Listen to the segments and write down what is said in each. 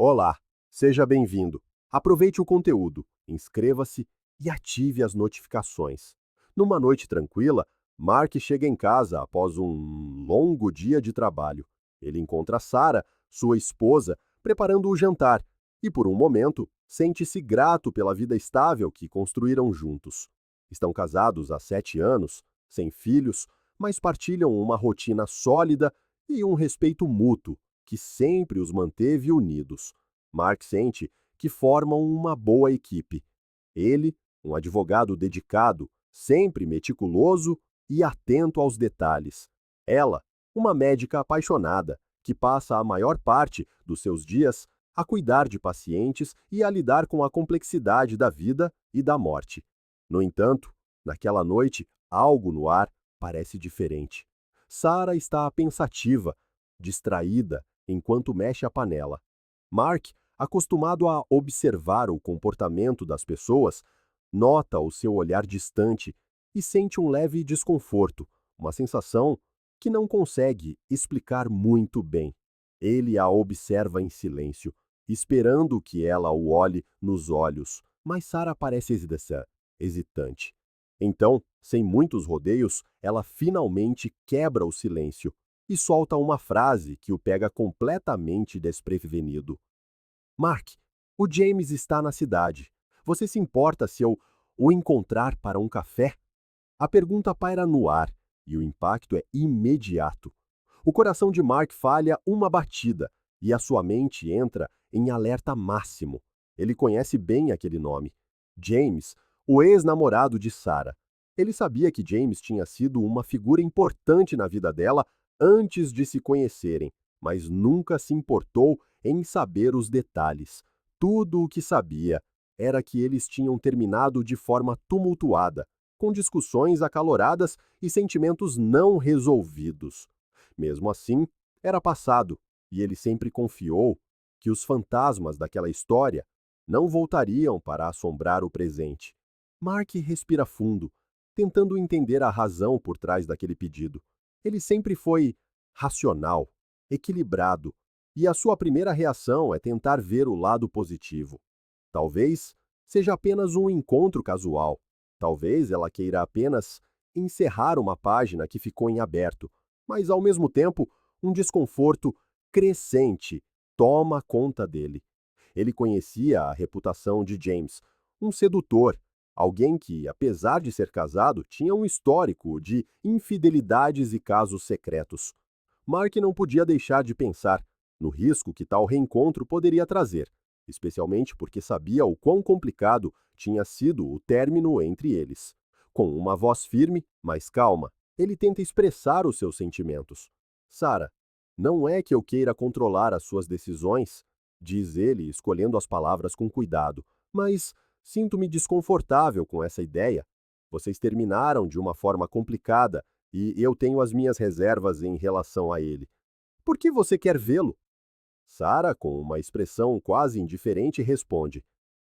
Olá, seja bem-vindo. Aproveite o conteúdo, inscreva-se e ative as notificações. Numa noite tranquila, Mark chega em casa após um longo dia de trabalho. Ele encontra Sarah, sua esposa, preparando o jantar e, por um momento, sente-se grato pela vida estável que construíram juntos. Estão casados há 7 anos, sem filhos, mas partilham uma rotina sólida e um respeito mútuo que sempre os manteve unidos. Mark sente que formam uma boa equipe. Ele, um advogado dedicado, sempre meticuloso e atento aos detalhes. Ela, uma médica apaixonada, que passa a maior parte dos seus dias a cuidar de pacientes e a lidar com a complexidade da vida e da morte. No entanto, naquela noite, algo no ar parece diferente. Sarah está pensativa, distraída, enquanto mexe a panela. Mark, acostumado a observar o comportamento das pessoas, nota o seu olhar distante e sente um leve desconforto, uma sensação que não consegue explicar muito bem. Ele a observa em silêncio, esperando que ela o olhe nos olhos, mas Sarah parece hesitante. Então, sem muitos rodeios, ela finalmente quebra o silêncio e solta uma frase que o pega completamente desprevenido. Mark, o James está na cidade. Você se importa se eu o encontrar para um café? A pergunta paira no ar e o impacto é imediato. O coração de Mark falha uma batida e a sua mente entra em alerta máximo. Ele conhece bem aquele nome. James, o ex-namorado de Sarah. Ele sabia que James tinha sido uma figura importante na vida dela antes de se conhecerem, mas nunca se importou em saber os detalhes. Tudo o que sabia era que eles tinham terminado de forma tumultuada, com discussões acaloradas e sentimentos não resolvidos. Mesmo assim, era passado, e ele sempre confiou que os fantasmas daquela história não voltariam para assombrar o presente. Mark respira fundo, tentando entender a razão por trás daquele pedido. Ele sempre foi racional, equilibrado, e a sua primeira reação é tentar ver o lado positivo. Talvez seja apenas um encontro casual. Talvez ela queira apenas encerrar uma página que ficou em aberto, mas ao mesmo tempo, um desconforto crescente toma conta dele. Ele conhecia a reputação de James, um sedutor, alguém que, apesar de ser casado, tinha um histórico de infidelidades e casos secretos. Mark não podia deixar de pensar no risco que tal reencontro poderia trazer, especialmente porque sabia o quão complicado tinha sido o término entre eles. Com uma voz firme, mas calma, ele tenta expressar os seus sentimentos. Sarah, não é que eu queira controlar as suas decisões, diz ele, escolhendo as palavras com cuidado, mas sinto-me desconfortável com essa ideia. Vocês terminaram de uma forma complicada e eu tenho as minhas reservas em relação a ele. Por que você quer vê-lo? Sarah, com uma expressão quase indiferente, responde: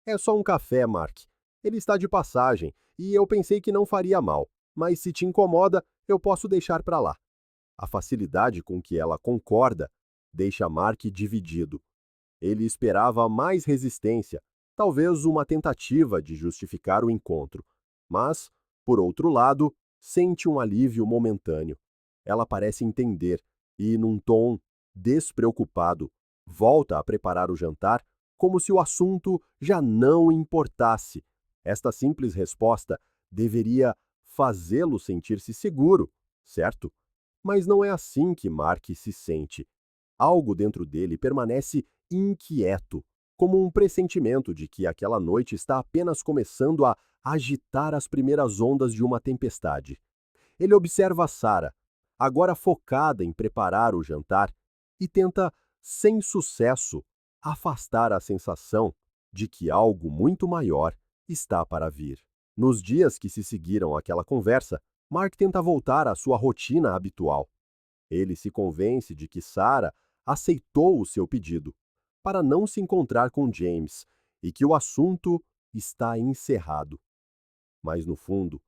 É só um café, Mark. Ele está de passagem e eu pensei que não faria mal, mas se te incomoda, eu posso deixar para lá. A facilidade com que ela concorda deixa Mark dividido. Ele esperava mais resistência, talvez uma tentativa de justificar o encontro. Mas, por outro lado, sente um alívio momentâneo. Ela parece entender e, num tom despreocupado, volta a preparar o jantar como se o assunto já não importasse. Esta simples resposta deveria fazê-lo sentir-se seguro, certo? Mas não é assim que Mark se sente. Algo dentro dele permanece inquieto, como um pressentimento de que aquela noite está apenas começando a agitar as primeiras ondas de uma tempestade. Ele observa Sarah, agora focada em preparar o jantar, e tenta, sem sucesso, afastar a sensação de que algo muito maior está para vir. Nos dias que se seguiram àquela conversa, Mark tenta voltar à sua rotina habitual. Ele se convence de que Sarah aceitou o seu pedido para não se encontrar com James e que o assunto está encerrado. Mas, no fundo,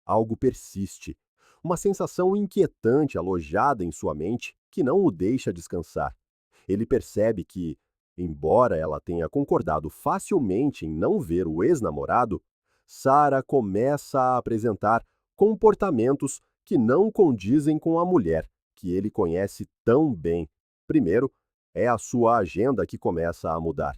algo persiste, uma sensação inquietante alojada em sua mente que não o deixa descansar. Ele percebe que, Embora ela tenha concordado facilmente em não ver o ex-namorado, Sarah começa a apresentar comportamentos que não condizem com a mulher que ele conhece tão bem. Primeiro, é a sua agenda que começa a mudar.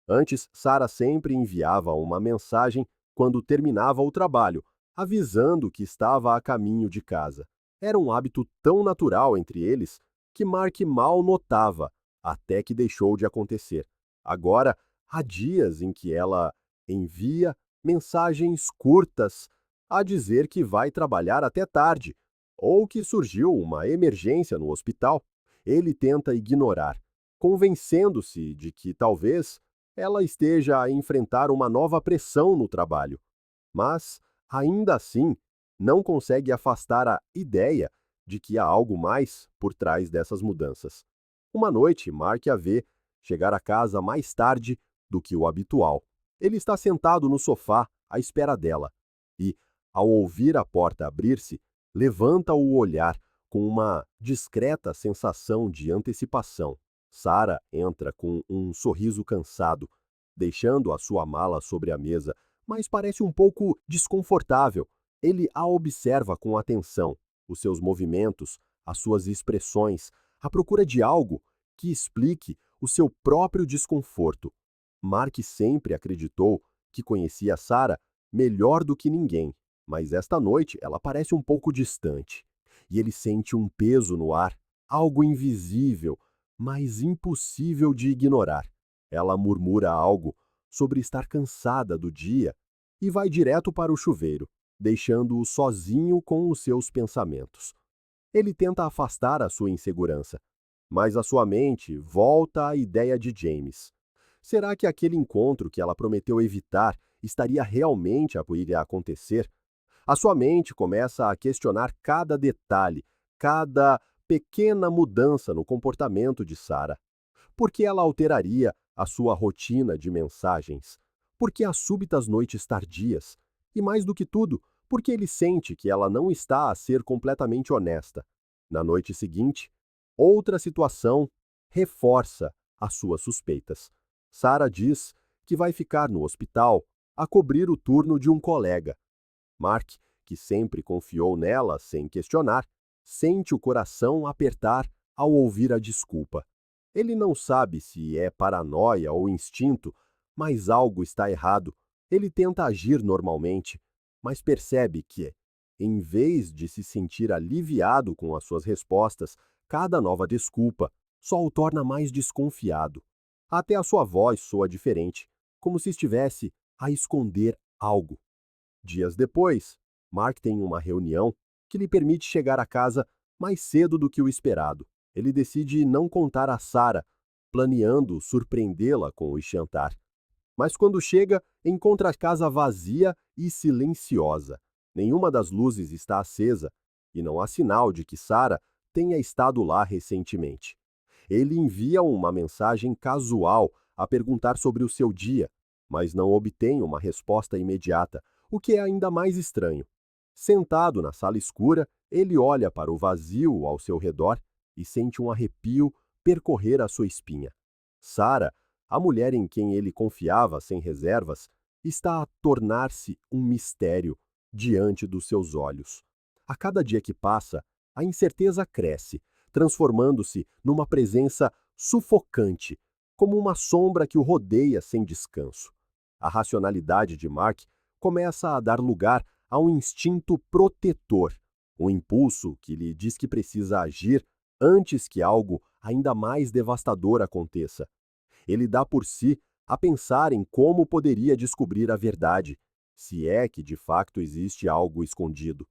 Antes, Sarah sempre enviava uma mensagem quando terminava o trabalho, avisando que estava a caminho de casa. Era um hábito tão natural entre eles que Mark mal notava, até que deixou de acontecer. Agora, há dias em que ela envia mensagens curtas a dizer que vai trabalhar até tarde ou que surgiu uma emergência no hospital. Ele tenta ignorar, convencendo-se de que talvez ela esteja a enfrentar uma nova pressão no trabalho. Mas, ainda assim, não consegue afastar a ideia de que há algo mais por trás dessas mudanças. Uma noite, Mark a vê chegar a casa mais tarde do que o habitual. Ele está sentado no sofá à espera dela e, ao ouvir a porta abrir-se, levanta o olhar com uma discreta sensação de antecipação. Sarah entra com um sorriso cansado, deixando a sua mala sobre a mesa, mas parece um pouco desconfortável. Ele a observa com atenção, os seus movimentos, as suas expressões, à procura de algo que explique o seu próprio desconforto. Mark sempre acreditou que conhecia Sarah melhor do que ninguém, mas esta noite ela parece um pouco distante. E ele sente um peso no ar, algo invisível, mas impossível de ignorar. Ela murmura algo sobre estar cansada do dia e vai direto para o chuveiro, deixando-o sozinho com os seus pensamentos. Ele tenta afastar a sua insegurança, mas a sua mente volta à ideia de James. Será que aquele encontro que ela prometeu evitar estaria realmente a ir a acontecer? A sua mente começa a questionar cada detalhe, cada pequena mudança no comportamento de Sarah. Por que ela alteraria a sua rotina de mensagens? Por que as súbitas noites tardias? E mais do que tudo, porque ele sente que ela não está a ser completamente honesta. Na noite seguinte, outra situação reforça as suas suspeitas. Sarah diz que vai ficar no hospital a cobrir o turno de um colega. Mark, que sempre confiou nela sem questionar, sente o coração apertar ao ouvir a desculpa. Ele não sabe se é paranoia ou instinto, mas algo está errado. Ele tenta agir normalmente, mas percebe que, em vez de se sentir aliviado com as suas respostas, cada nova desculpa só o torna mais desconfiado. Até a sua voz soa diferente, como se estivesse a esconder algo. Dias depois, Mark tem uma reunião que lhe permite chegar a casa mais cedo do que o esperado. Ele decide não contar a Sarah, planeando surpreendê-la com o jantar. Mas quando chega, encontra a casa vazia e silenciosa. Nenhuma das luzes está acesa e não há sinal de que Sarah tenha estado lá recentemente. Ele envia uma mensagem casual a perguntar sobre o seu dia, mas não obtém uma resposta imediata, o que é ainda mais estranho. Sentado na sala escura, ele olha para o vazio ao seu redor e sente um arrepio percorrer a sua espinha. Sarah, a mulher em quem ele confiava sem reservas, está a tornar-se um mistério diante dos seus olhos. A cada dia que passa, a incerteza cresce, transformando-se numa presença sufocante, como uma sombra que o rodeia sem descanso. A racionalidade de Mark começa a dar lugar a um instinto protetor, um impulso que lhe diz que precisa agir antes que algo ainda mais devastador aconteça. Ele dá por si a pensar em como poderia descobrir a verdade, se é que de facto existe algo escondido.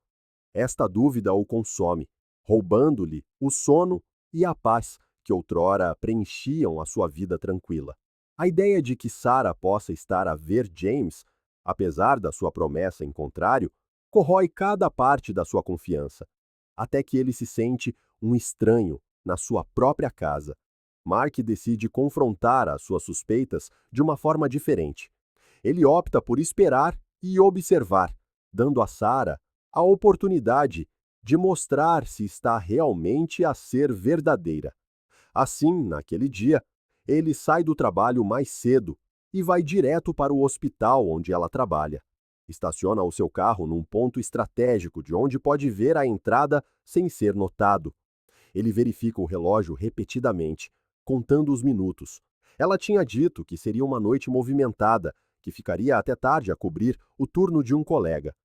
Esta dúvida o consome, roubando-lhe o sono e a paz que outrora preenchiam a sua vida tranquila. A ideia de que Sarah possa estar a ver James, apesar da sua promessa em contrário, corrói cada parte da sua confiança, até que ele se sente um estranho na sua própria casa. Mark decide confrontar as suas suspeitas de uma forma diferente. Ele opta por esperar e observar, dando a Sarah a oportunidade de mostrar se está realmente a ser verdadeira. Assim, naquele dia, Ele sai do trabalho mais cedo e vai direto para o hospital onde ela trabalha. Estaciona o seu carro num ponto estratégico de onde pode ver a entrada sem ser notado. Ele verifica o relógio repetidamente, contando os minutos. Ela tinha dito que seria uma noite movimentada, que ficaria até tarde a cobrir o turno de um colega.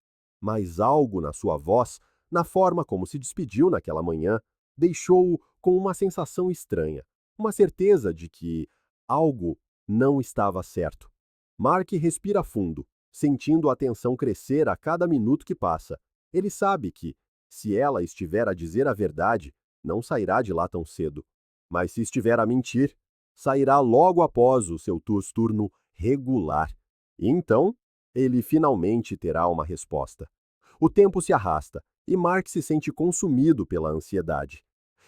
Mas algo na sua voz, na forma como se despediu naquela manhã, deixou-o com uma sensação estranha, uma certeza de que algo não estava certo. Mark respira fundo, sentindo a tensão crescer a cada minuto que passa. Ele sabe que, se ela estiver a dizer a verdade, não sairá de lá tão cedo. Mas se estiver a mentir, sairá logo após o seu turno regular. E então, ele finalmente terá uma resposta. O tempo se arrasta e Mark se sente consumido pela ansiedade.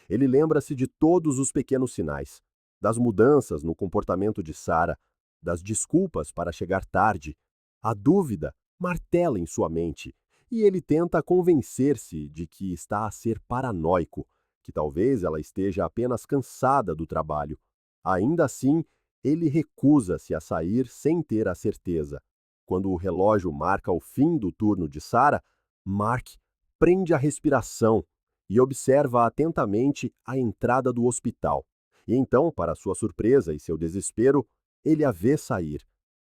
Ele lembra-se de todos os pequenos sinais, das mudanças no comportamento de Sarah, das desculpas para chegar tarde. A dúvida martela em sua mente e ele tenta convencer-se de que está a ser paranoico, que talvez ela esteja apenas cansada do trabalho. Ainda assim, ele recusa-se a sair sem ter a certeza. Quando o relógio marca o fim do turno de Sarah, Mark prende a respiração e observa atentamente a entrada do hospital. E então, para sua surpresa e seu desespero, ele a vê sair.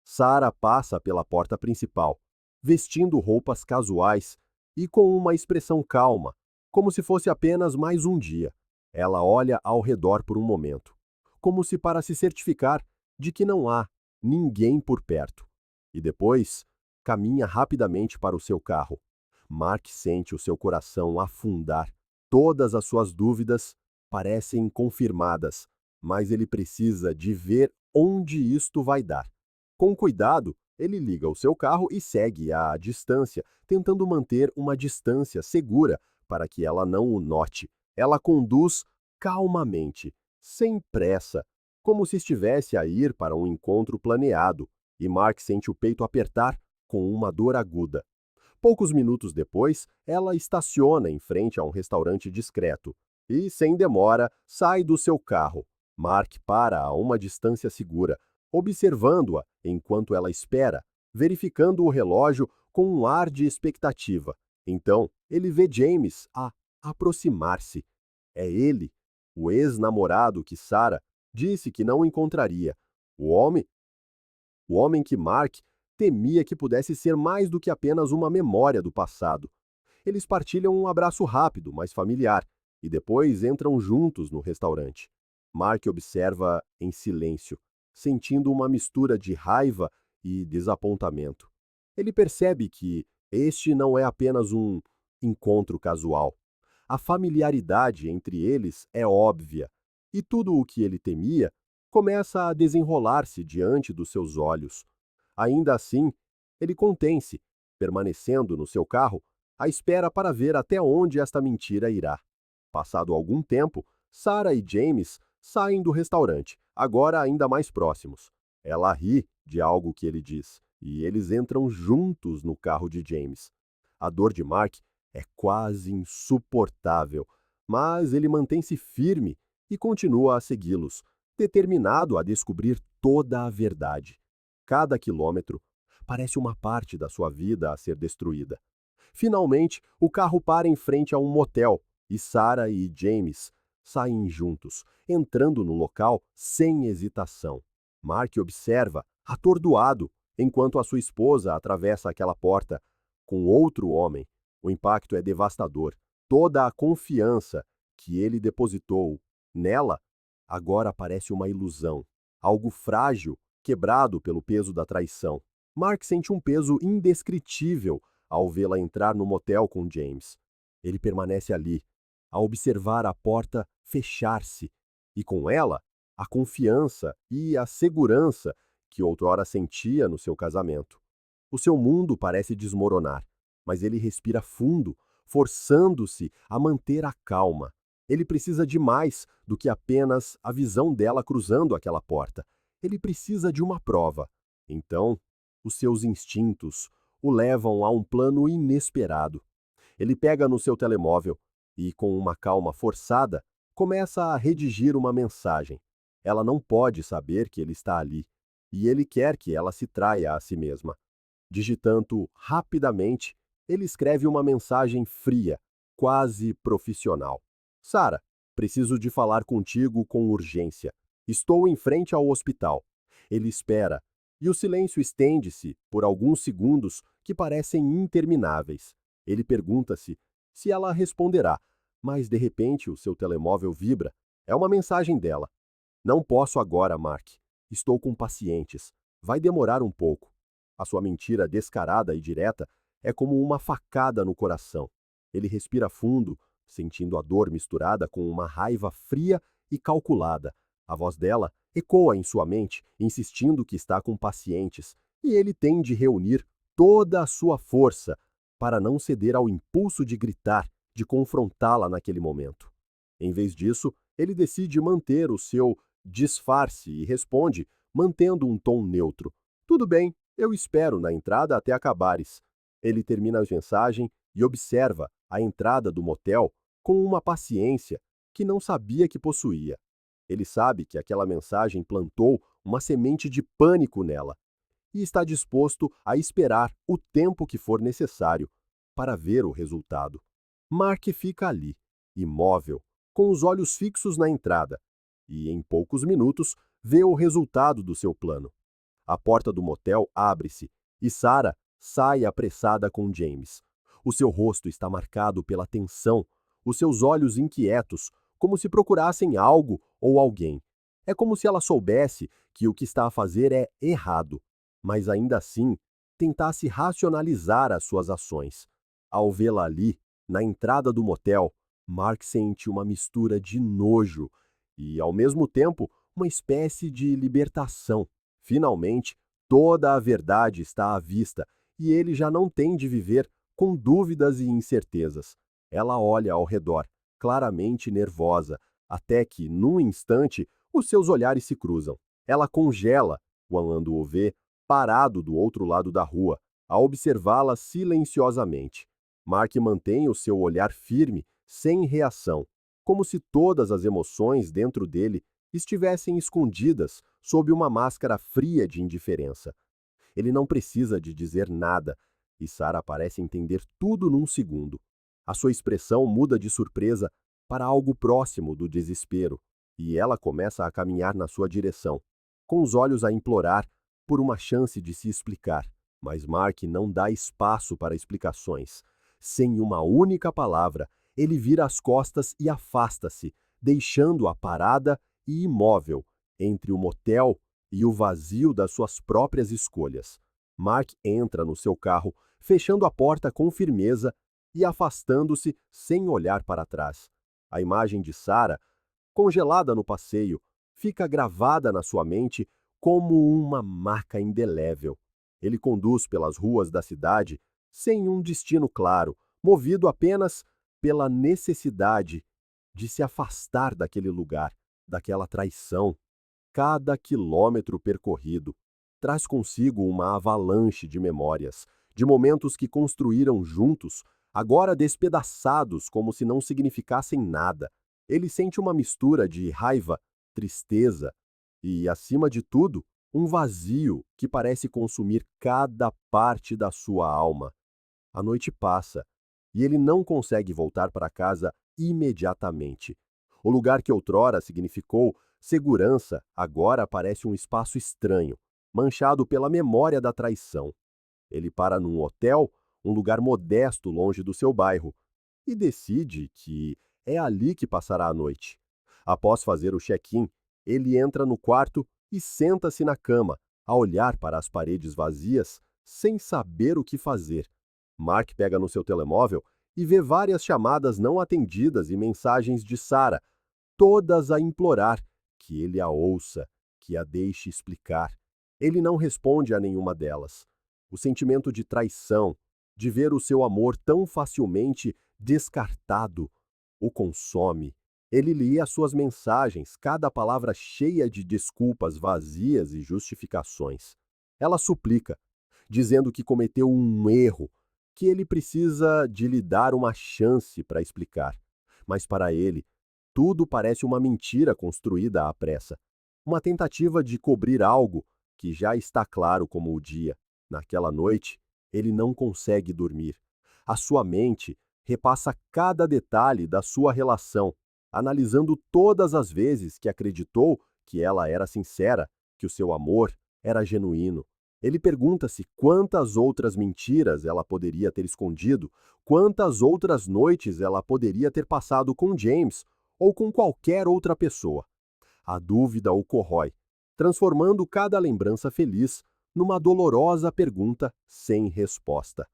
Sarah passa pela porta principal, vestindo roupas casuais e com uma expressão calma, como se fosse apenas mais um dia. Ela olha ao redor por um momento, como se para se certificar de que não há ninguém por perto. E depois, caminha rapidamente para o seu carro. Mark sente o seu coração afundar. Todas as suas dúvidas parecem confirmadas, mas ele precisa de ver onde isto vai dar. Com cuidado, ele liga o seu carro e segue à distância, tentando manter uma distância segura para que ela não o note. Ela conduz calmamente, sem pressa, como se estivesse a ir para um encontro planeado, e Mark sente o peito apertar com uma dor aguda. Poucos minutos depois, ela estaciona em frente a um restaurante discreto e, sem demora, sai do seu carro. Mark para a uma distância segura, observando-a enquanto ela espera, verificando o relógio com um ar de expectativa. Então, ele vê James a aproximar-se. É ele, o ex-namorado que Sarah disse que não encontraria. O homem, o homem que Mark temia que pudesse ser mais do que apenas uma memória do passado. Eles partilham um abraço rápido, mas familiar, e depois entram juntos no restaurante. Mark observa em silêncio, sentindo uma mistura de raiva e desapontamento. Ele percebe que este não é apenas um encontro casual. A familiaridade entre eles é óbvia, e tudo o que ele temia começa a desenrolar-se diante dos seus olhos. Ainda assim, ele contém-se, permanecendo no seu carro, à espera para ver até onde esta mentira irá. Passado algum tempo, Sarah e James saem do restaurante, agora ainda mais próximos. Ela ri de algo que ele diz, e eles entram juntos no carro de James. A dor de Mark é quase insuportável, mas ele mantém-se firme e continua a segui-los, determinado a descobrir toda a verdade. Cada quilômetro parece uma parte da sua vida a ser destruída. Finalmente, o carro para em frente a um motel e Sarah e James saem juntos, entrando no local sem hesitação. Mark observa, atordoado, enquanto a sua esposa atravessa aquela porta com outro homem. O impacto é devastador. Toda a confiança que ele depositou nela agora parece uma ilusão, algo frágil, quebrado pelo peso da traição. Mark sente um peso indescritível ao vê-la entrar no motel com James. Ele permanece ali, a observar a porta fechar-se, e com ela, a confiança e a segurança que outrora sentia no seu casamento. O seu mundo parece desmoronar, mas ele respira fundo, forçando-se a manter a calma. Ele precisa de mais do que apenas a visão dela cruzando aquela porta. Ele precisa de uma prova. Então, os seus instintos o levam a um plano inesperado. Ele pega no seu telemóvel e, com uma calma forçada, começa a redigir uma mensagem. Ela não pode saber que ele está ali, e ele quer que ela se traia a si mesma. Digitando rapidamente, ele escreve uma mensagem fria, quase profissional. Sara, preciso de falar contigo com urgência. Estou em frente ao hospital. Ele espera, e o silêncio estende-se por alguns segundos que parecem intermináveis. Ele pergunta-se se ela responderá, mas de repente o seu telemóvel vibra. É uma mensagem dela. Não posso agora, Mark. Estou com pacientes. Vai demorar um pouco. A sua mentira descarada e direta é como uma facada no coração. Ele respira fundo, sentindo a dor misturada com uma raiva fria e calculada. A voz dela ecoa em sua mente, insistindo que está com pacientes, e ele tem de reunir toda a sua força para não ceder ao impulso de gritar, de confrontá-la naquele momento. Em vez disso, ele decide manter o seu disfarce e responde, mantendo um tom neutro. Tudo bem, eu espero na entrada até acabares. Ele termina a mensagem e observa a entrada do motel com uma paciência que não sabia que possuía. Ele sabe que aquela mensagem plantou uma semente de pânico nela e está disposto a esperar o tempo que for necessário para ver o resultado. Mark fica ali, imóvel, com os olhos fixos na entrada, e em poucos minutos vê o resultado do seu plano. A porta do motel abre-se e Sara sai apressada com James. O seu rosto está marcado pela tensão, os seus olhos inquietos, como se procurassem algo ou alguém. É como se ela soubesse que o que está a fazer é errado, mas ainda assim tentasse racionalizar as suas ações. Ao vê-la ali, na entrada do motel, Mark sente uma mistura de nojo e, ao mesmo tempo, uma espécie de libertação. Finalmente, toda a verdade está à vista e ele já não tem de viver com dúvidas e incertezas. Ela olha ao redor, claramente nervosa, até que, num instante, os seus olhares se cruzam. Ela congela quando o vê parado do outro lado da rua, a observá-la silenciosamente. Mark mantém o seu olhar firme, sem reação, como se todas as emoções dentro dele estivessem escondidas sob uma máscara fria de indiferença. Ele não precisa de dizer nada, e Sara parece entender tudo num segundo. A sua expressão muda de surpresa para algo próximo do desespero, e ela começa a caminhar na sua direção, com os olhos a implorar por uma chance de se explicar. Mas Mark não dá espaço para explicações. Sem uma única palavra, ele vira as costas e afasta-se, deixando-a parada e imóvel entre o motel e o vazio das suas próprias escolhas. Mark entra no seu carro, fechando a porta com firmeza e afastando-se sem olhar para trás. A imagem de Sara, congelada no passeio, fica gravada na sua mente como uma marca indelével. Ele conduz pelas ruas da cidade sem um destino claro, movido apenas pela necessidade de se afastar daquele lugar, daquela traição. Cada quilômetro percorrido traz consigo uma avalanche de memórias, de momentos que construíram juntos, agora despedaçados como se não significassem nada. Ele sente uma mistura de raiva, tristeza e, acima de tudo, um vazio que parece consumir cada parte da sua alma. A noite passa e ele não consegue voltar para casa imediatamente. O lugar que outrora significou segurança agora parece um espaço estranho, manchado pela memória da traição. Ele para num hotel, um lugar modesto longe do seu bairro, e decide que é ali que passará a noite. Após fazer o check-in, ele entra no quarto e senta-se na cama, a olhar para as paredes vazias, sem saber o que fazer. Mark pega no seu telemóvel e vê várias chamadas não atendidas e mensagens de Sara, todas a implorar que ele a ouça, que a deixe explicar. Ele não responde a nenhuma delas. O sentimento de traição, de ver o seu amor tão facilmente descartado, o consome. Ele lia suas mensagens, cada palavra cheia de desculpas vazias e justificações. Ela suplica, dizendo que cometeu um erro, que ele precisa de lhe dar uma chance para explicar. Mas para ele, tudo parece uma mentira construída à pressa. uma tentativa de cobrir algo que já está claro como o dia. Naquela noite, ele não consegue dormir. A sua mente repassa cada detalhe da sua relação, analisando todas as vezes que acreditou que ela era sincera, que o seu amor era genuíno. Ele pergunta-se quantas outras mentiras ela poderia ter escondido, quantas outras noites ela poderia ter passado com James ou com qualquer outra pessoa. A dúvida o corrói, transformando cada lembrança feliz numa dolorosa pergunta sem resposta.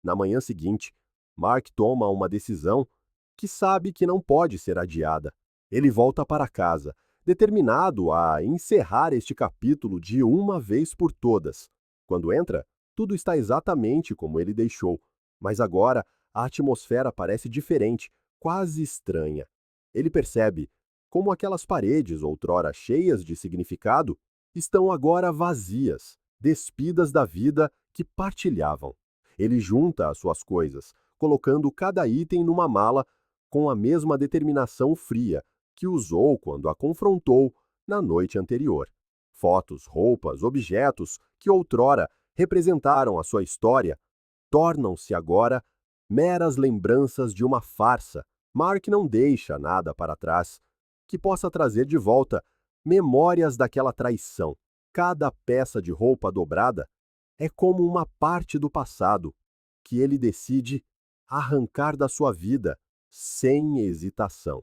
Na manhã seguinte, Mark toma uma decisão que sabe que não pode ser adiada. Ele volta para casa, determinado a encerrar este capítulo de uma vez por todas. Quando entra, tudo está exatamente como ele deixou, mas agora a atmosfera parece diferente, quase estranha. Ele percebe como aquelas paredes, outrora cheias de significado, estão agora vazias, despidas da vida que partilhavam. Ele junta as suas coisas, colocando cada item numa mala com a mesma determinação fria que usou quando a confrontou na noite anterior. Fotos, roupas, objetos que outrora representaram a sua história tornam-se agora meras lembranças de uma farsa. Mark não deixa nada para trás que possa trazer de volta memórias daquela traição. Cada peça de roupa dobrada é como uma parte do passado que ele decide arrancar da sua vida sem hesitação.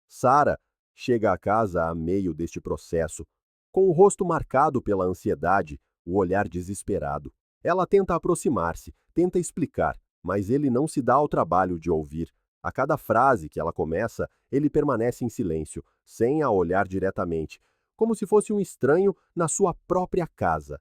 Sarah chega a casa a meio deste processo, com o rosto marcado pela ansiedade, o olhar desesperado. Ela tenta aproximar-se, tenta explicar, mas ele não se dá ao trabalho de ouvir. A cada frase que ela começa, ele permanece em silêncio, sem a olhar diretamente, como se fosse um estranho na sua própria casa.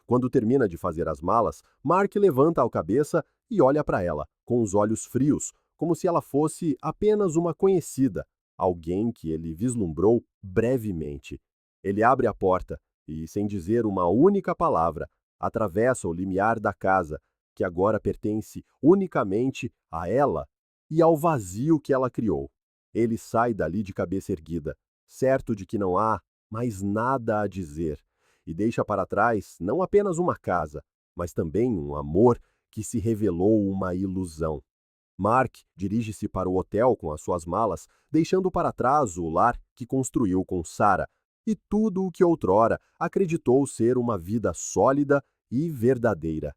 Quando termina de fazer as malas, Mark levanta a cabeça e olha para ela, com os olhos frios, como se ela fosse apenas uma conhecida, alguém que ele vislumbrou brevemente. Ele abre a porta e, sem dizer uma única palavra, atravessa o limiar da casa, que agora pertence unicamente a ela e ao vazio que ela criou. Ele sai dali de cabeça erguida, certo de que não há mais nada a dizer, e deixa para trás não apenas uma casa, mas também um amor que se revelou uma ilusão. Mark dirige-se para o hotel com as suas malas, deixando para trás o lar que construiu com Sarah e tudo o que outrora acreditou ser uma vida sólida e verdadeira.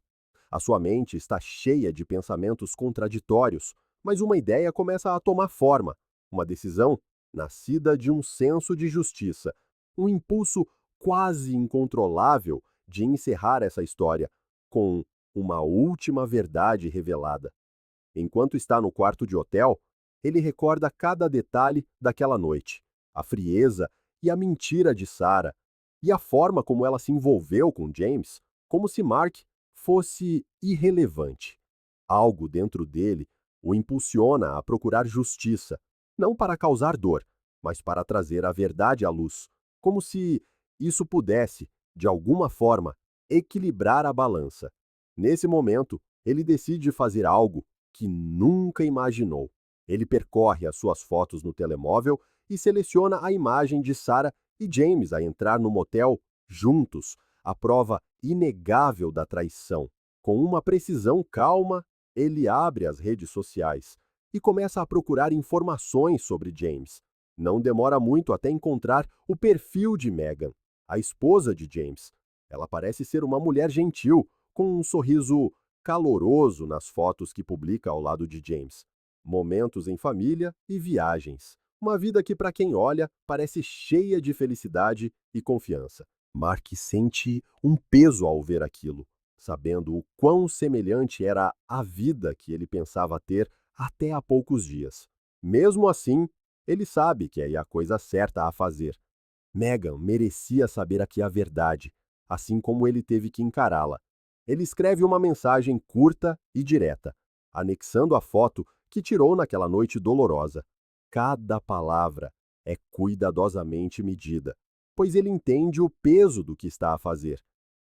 A sua mente está cheia de pensamentos contraditórios, mas uma ideia começa a tomar forma, uma decisão nascida de um senso de justiça, um impulso quase incontrolável de encerrar essa história com uma última verdade revelada. Enquanto está no quarto de hotel, ele recorda cada detalhe daquela noite, a frieza e a mentira de Sarah, e a forma como ela se envolveu com James, como se Mark fosse irrelevante. Algo dentro dele o impulsiona a procurar justiça, não para causar dor, mas para trazer a verdade à luz, como se isso pudesse, de alguma forma, equilibrar a balança. Nesse momento, ele decide fazer algo que nunca imaginou. Ele percorre as suas fotos no telemóvel e seleciona a imagem de Sarah e James a entrar no motel juntos, a prova inegável da traição. Com uma precisão calma, ele abre as redes sociais e começa a procurar informações sobre James. Não demora muito até encontrar o perfil de Megan, a esposa de James. Ela parece ser uma mulher gentil, com um sorriso caloroso nas fotos que publica ao lado de James. Momentos em família e viagens. Uma vida que, para quem olha, parece cheia de felicidade e confiança. Mark sente um peso ao ver aquilo, sabendo o quão semelhante era a vida que ele pensava ter até há poucos dias. Mesmo assim, ele sabe que é a coisa certa a fazer. Megan merecia saber aqui a verdade, assim como ele teve que encará-la. Ele escreve uma mensagem curta e direta, anexando a foto que tirou naquela noite dolorosa. Cada palavra é cuidadosamente medida, pois ele entende o peso do que está a fazer.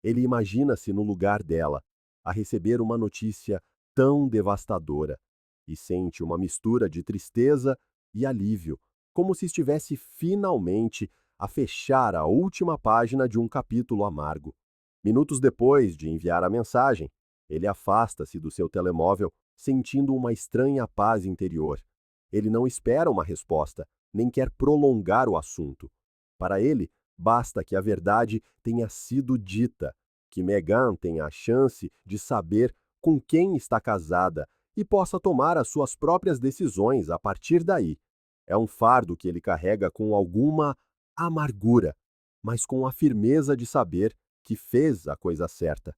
Ele imagina-se no lugar dela, a receber uma notícia tão devastadora, e sente uma mistura de tristeza e alívio, como se estivesse finalmente a fechar a última página de um capítulo amargo. Minutos depois de enviar a mensagem, ele afasta-se do seu telemóvel, sentindo uma estranha paz interior. Ele não espera uma resposta, nem quer prolongar o assunto. Para ele, basta que a verdade tenha sido dita, que Megan tenha a chance de saber com quem está casada e possa tomar as suas próprias decisões a partir daí. É um fardo que ele carrega com alguma amargura, mas com a firmeza de saber que fez a coisa certa.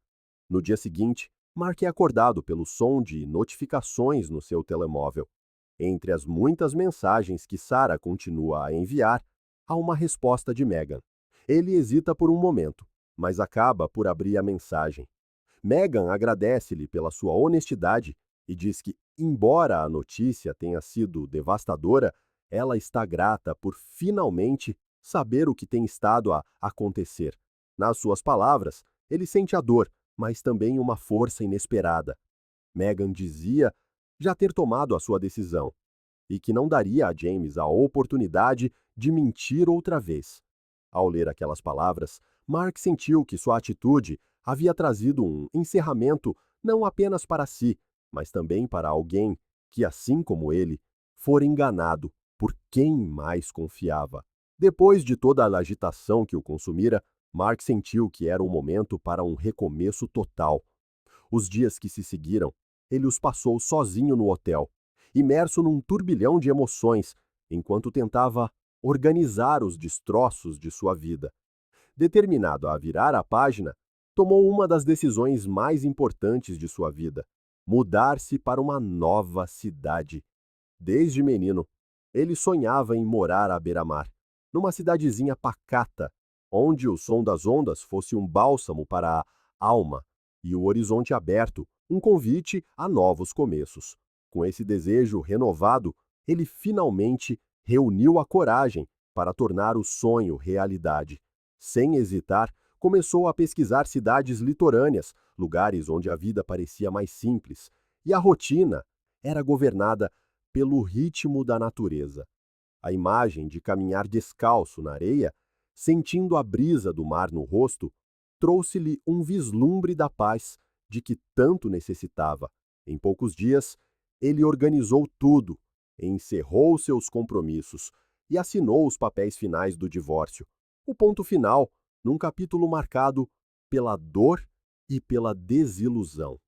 No dia seguinte, Mark é acordado pelo som de notificações no seu telemóvel. Entre as muitas mensagens que Sarah continua a enviar, há uma resposta de Megan. Ele hesita por um momento, mas acaba por abrir a mensagem. Megan agradece-lhe pela sua honestidade e diz que, embora a notícia tenha sido devastadora, ela está grata por finalmente saber o que tem estado a acontecer. Nas suas palavras, ele sente a dor, mas também uma força inesperada. Megan dizia já ter tomado a sua decisão e que não daria a James a oportunidade de mentir outra vez. Ao ler aquelas palavras, Mark sentiu que sua atitude havia trazido um encerramento não apenas para si, mas também para alguém que, assim como ele, fora enganado por quem mais confiava. Depois de toda a agitação que o consumira, Mark sentiu que era um momento para um recomeço total. Os dias que se seguiram, ele os passou sozinho no hotel, imerso num turbilhão de emoções, enquanto tentava organizar os destroços de sua vida. Determinado a virar a página, tomou uma das decisões mais importantes de sua vida: mudar-se para uma nova cidade. Desde menino, ele sonhava em morar à beira-mar, numa cidadezinha pacata, onde o som das ondas fosse um bálsamo para a alma e o horizonte aberto, um convite a novos começos. Com esse desejo renovado, ele finalmente reuniu a coragem para tornar o sonho realidade. Sem hesitar, começou a pesquisar cidades litorâneas, lugares onde a vida parecia mais simples, e a rotina era governada pelo ritmo da natureza. A imagem de caminhar descalço na areia, sentindo a brisa do mar no rosto, trouxe-lhe um vislumbre da paz de que tanto necessitava. Em poucos dias, ele organizou tudo, encerrou seus compromissos e assinou os papéis finais do divórcio. O ponto final, num capítulo marcado pela dor e pela desilusão.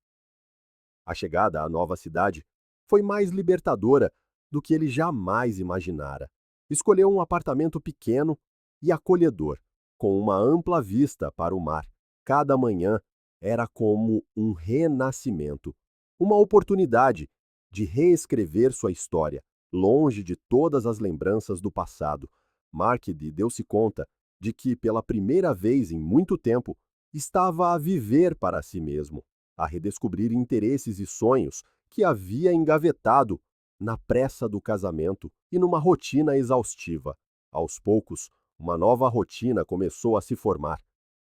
A chegada à nova cidade foi mais libertadora do que ele jamais imaginara. Escolheu um apartamento pequeno e acolhedor, com uma ampla vista para o mar. Cada manhã era como um renascimento, uma oportunidade de reescrever sua história, longe de todas as lembranças do passado. Mark deu-se conta de que, pela primeira vez em muito tempo, estava a viver para si mesmo, a redescobrir interesses e sonhos que havia engavetado na pressa do casamento e numa rotina exaustiva. Aos poucos, uma nova rotina começou a se formar.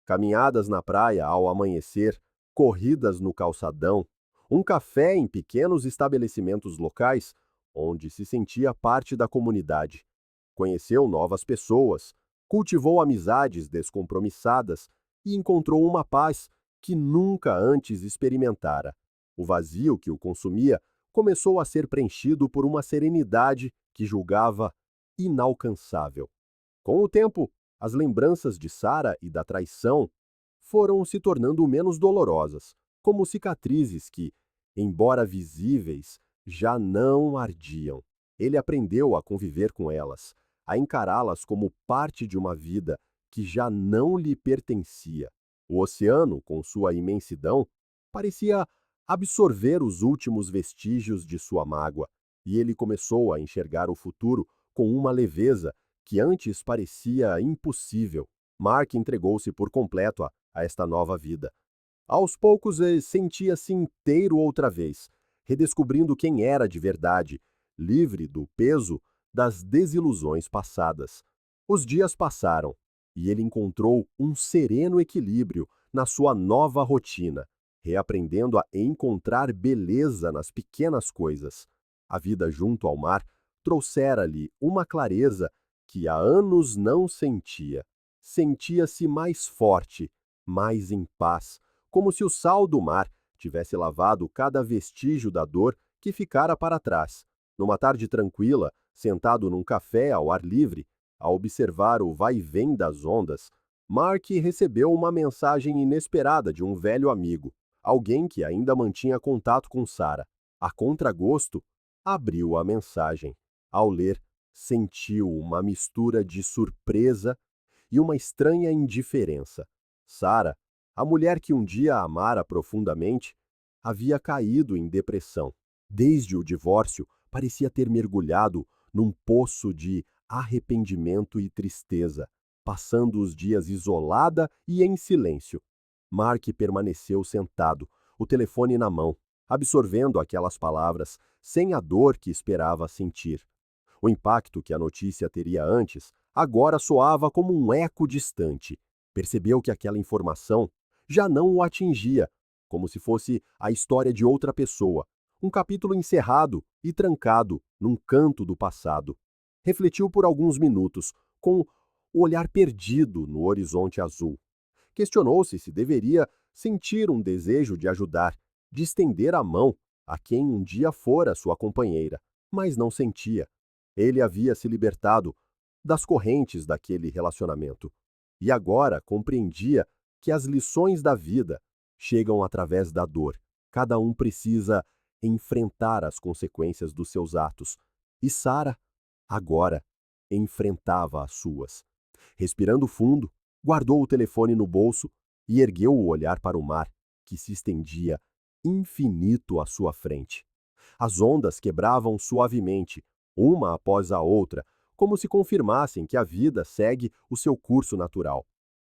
Caminhadas na praia ao amanhecer, corridas no calçadão, um café em pequenos estabelecimentos locais, onde se sentia parte da comunidade. Conheceu novas pessoas, cultivou amizades descompromissadas e encontrou uma paz que nunca antes experimentara. O vazio que o consumia começou a ser preenchido por uma serenidade que julgava inalcançável. Com o tempo, as lembranças de Sarah e da traição foram se tornando menos dolorosas, como cicatrizes que, embora visíveis, já não ardiam. Ele aprendeu a conviver com elas, a encará-las como parte de uma vida que já não lhe pertencia. O oceano, com sua imensidão, parecia absorver os últimos vestígios de sua mágoa, e ele começou a enxergar o futuro com uma leveza que antes parecia impossível. Mark entregou-se por completo a esta nova vida. Aos poucos, ele sentia-se inteiro outra vez, redescobrindo quem era de verdade, livre do peso das desilusões passadas. Os dias passaram, e ele encontrou um sereno equilíbrio na sua nova rotina, reaprendendo a encontrar beleza nas pequenas coisas. A vida junto ao mar trouxera-lhe uma clareza que há anos não sentia. Sentia-se mais forte, mais em paz, como se o sal do mar tivesse lavado cada vestígio da dor que ficara para trás. Numa tarde tranquila, sentado num café ao ar livre, a observar o vai-vem das ondas, Mark recebeu uma mensagem inesperada de um velho amigo, alguém que ainda mantinha contato com Sarah. A contragosto, abriu a mensagem. Ao ler, sentiu uma mistura de surpresa e uma estranha indiferença. Sarah, a mulher que um dia amara profundamente, havia caído em depressão. Desde o divórcio, parecia ter mergulhado num poço de arrependimento e tristeza, passando os dias isolada e em silêncio. Mark permaneceu sentado, o telefone na mão, absorvendo aquelas palavras, sem a dor que esperava sentir. O impacto que a notícia teria antes, agora soava como um eco distante. Percebeu que aquela informação já não o atingia, como se fosse a história de outra pessoa, um capítulo encerrado e trancado num canto do passado. Refletiu por alguns minutos, com o olhar perdido no horizonte azul. Questionou-se se deveria sentir um desejo de ajudar, de estender a mão a quem um dia fora sua companheira, mas não sentia. Ele havia se libertado das correntes daquele relacionamento e agora compreendia que as lições da vida chegam através da dor. Cada um precisa enfrentar as consequências dos seus atos. E Sarah, agora, enfrentava as suas. Respirando fundo, guardou o telefone no bolso e ergueu o olhar para o mar, que se estendia infinito à sua frente. As ondas quebravam suavemente, uma após a outra, como se confirmassem que a vida segue o seu curso natural.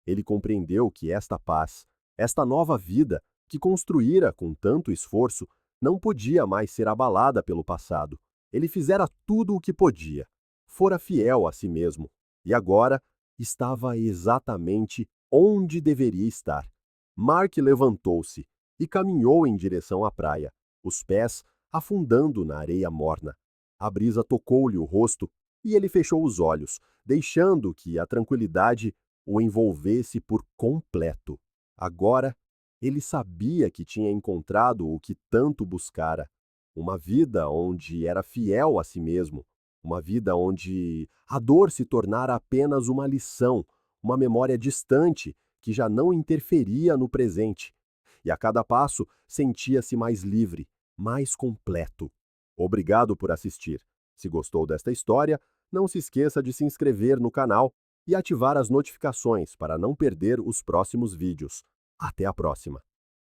Ele compreendeu que esta paz, esta nova vida, que construíra com tanto esforço, não podia mais ser abalada pelo passado. Ele fizera tudo o que podia. Fora fiel a si mesmo. E agora estava exatamente onde deveria estar. Mark levantou-se e caminhou em direção à praia, os pés afundando na areia morna. A brisa tocou-lhe o rosto e ele fechou os olhos, deixando que a tranquilidade o envolvesse por completo. Agora, ele sabia que tinha encontrado o que tanto buscara. Uma vida onde era fiel a si mesmo. Uma vida onde a dor se tornara apenas uma lição, uma memória distante que já não interferia no presente. E a cada passo sentia-se mais livre, mais completo. Obrigado por assistir. Se gostou desta história, não se esqueça de se inscrever no canal e ativar as notificações para não perder os próximos vídeos. Até a próxima!